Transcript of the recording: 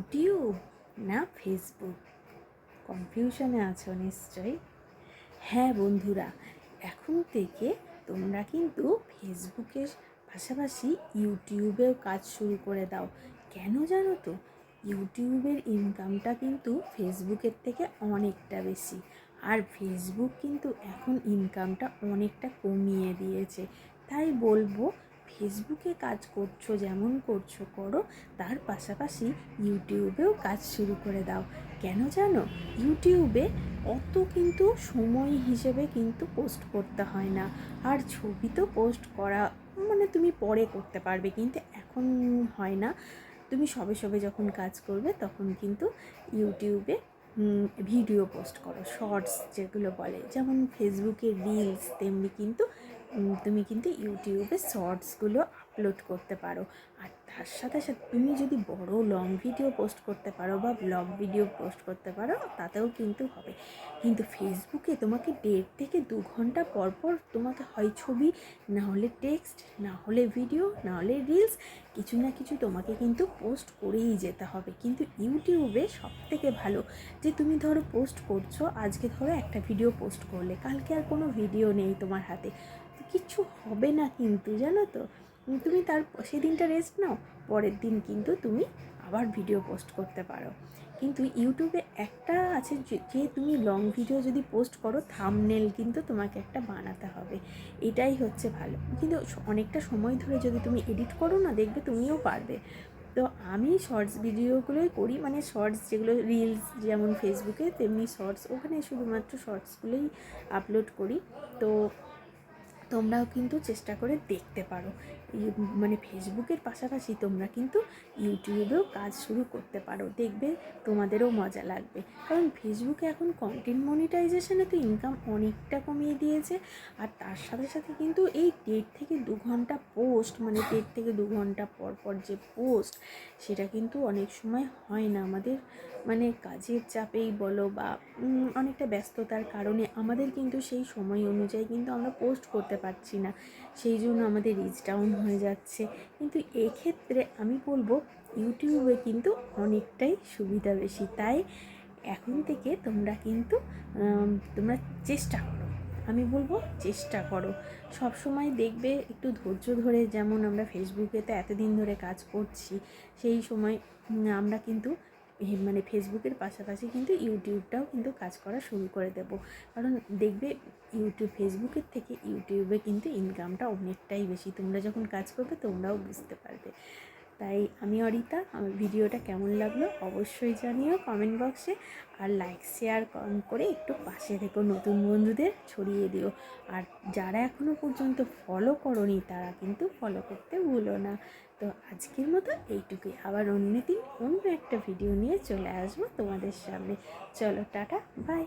YouTube না Facebook? কনফিউশনে আছো নিশ্চয়ই। হ্যাঁ বন্ধুরা, এখন থেকে তোমরা কিন্তু ফেসবুকের পাশাপাশি ইউটিউবেও কাজ শুরু করে দাও। কেন জানো তো? ইউটিউবের ইনকামটা কিন্তু ফেসবুকের থেকে অনেকটা বেশি, আর ফেসবুক কিন্তু এখন ইনকামটা অনেকটা কমিয়ে দিয়েছে। তাই বলবো, ফেসবুকে কাজ করছো যেমন করছো করো, তার পাশাপাশি ইউটিউবেও কাজ শুরু করে দাও। কেন জানো? ইউটিউবে অত কিন্তু সময় হিসেবে কিন্তু পোস্ট করতে হয় না, আর ছবি তো পোস্ট করা মানে তুমি পরে করতে পারবে, কিন্তু এখন হয় না। তুমি সবে সবে যখন কাজ করবে তখন কিন্তু ইউটিউবে ভিডিও পোস্ট করো, শর্টস যেগুলো বলে, যেমন ফেসবুকে রিলস, তেমনি কিন্তু তুমি কিন্তু ইউটিউবে শর্টসগুলো আপলোড করতে পারো। আর তার সাথে সাথে তুমি যদি বড় লং ভিডিও পোস্ট করতে পারো বা ব্লগ ভিডিও পোস্ট করতে পারো, তাতেও কিন্তু হবে। কিন্তু ফেসবুকে তোমাকে 1.5 থেকে 2 ঘন্টা পর পর তোমাকে হয় ছবি, না হলে টেক্সট, না হলে ভিডিও, না হলে রিলস, কিছু না কিছু তোমাকে কিন্তু পোস্ট করেই যেতে হবে। কিন্তু ইউটিউবে সবথেকে ভালো যে তুমি ধরো পোস্ট করছো, আজকে ধরো একটা ভিডিও পোস্ট করলে, কালকে আর কোনো ভিডিও নেই তোমার হাতে, তো কিচ্ছু হবে না কিন্তু, জানো তো। তুমি তার সেদিনটা রেস্ট নাও, পরের দিন কিন্তু তুমি আবার ভিডিও পোস্ট করতে পারো। কিন্তু ইউটিউবে একটা আছে যে তুমি লং ভিডিও যদি পোস্ট করো, থাম্বনেল কিন্তু তোমাকে একটা বানাতে হবে। এটাই হচ্ছে ভালো, কিন্তু অনেকটা সময় ধরে যদি তুমি এডিট করো না, দেখবে তুমিও পারবে। তো আমি শর্টস ভিডিওগুলোই করি, মানে শর্টস যেগুলো রিলস যেমন ফেসবুকে, তেমনি শর্টস ওখানে শুধুমাত্র শর্টসগুলোই আপলোড করি। তো তোমরাও কিন্তু চেষ্টা করে দেখতে পারো। মানে ফেসবুকের পাশাপাশি তোমরা কিন্তু ইউটিউবেও কাজ শুরু করতে পারো, দেখবে তোমাদেরও মজা লাগবে। কারণ ফেসবুকে এখন কন্টেন্ট মনিটাইজেশনে তো ইনকাম অনেকটা কমিয়ে দিয়েছে। আর তার সাথে সাথে কিন্তু এই 1.5 থেকে 2 ঘন্টা পোস্ট, মানে 1.5 থেকে 2 ঘন্টা পর পর যে পোস্ট, সেটা কিন্তু অনেক সময় হয় না আমাদের, মানে কাজের চাপেই বলো বা অনেকটা ব্যস্ততার কারণে আমাদের কিন্তু সেই সময় অনুযায়ী কিন্তু আমরা পোস্ট করতে পারছি না, সেই জন্য আমাদের রিচ ডাউন হয়ে যাচ্ছে। কিন্তু এক্ষেত্রে আমি বলবো ইউটিউবে কিন্তু অনেকটাই সুবিধা বেশি। তাই এখন থেকে তোমরা কিন্তু তোমরা চেষ্টা করো, আমি বলবো চেষ্টা করো সব সময়। দেখবে একটু ধৈর্য ধরে, যেমন আমরা ফেসবুকেতে এতদিন ধরে কাজ করছি, সেই সময় আমরা কিন্তু মানে ফেসবুকের পাশাপাশি কিন্তু ইউটিউবটাও কিন্তু কাজ করা শুরু করে দেব। কারণ দেখবে ফেসবুকের থেকে ইউটিউবে কিন্তু ইনকামটা অনেকটাই বেশি। তোমরা যখন কাজ করবে তোমরাও বুঝতে পারবে। তাই আমি অরিতা, আমার ভিডিওটা কেমন লাগলো অবশ্যই জানিও কমেন্ট বক্সে, আর লাইক শেয়ার করে একটু পাশে থেকো, নতুন বন্ধুদের ছড়িয়ে দিও। আর যারা এখনও পর্যন্ত ফলো করোনি তারা কিন্তু ফলো করতে ভুলো না। তো আজকের মতো এইটুকুই, আবার অন্যদিন অন্য একটা ভিডিও নিয়ে চলে আসবো তোমাদের সামনে। চলো টাটা, বাই।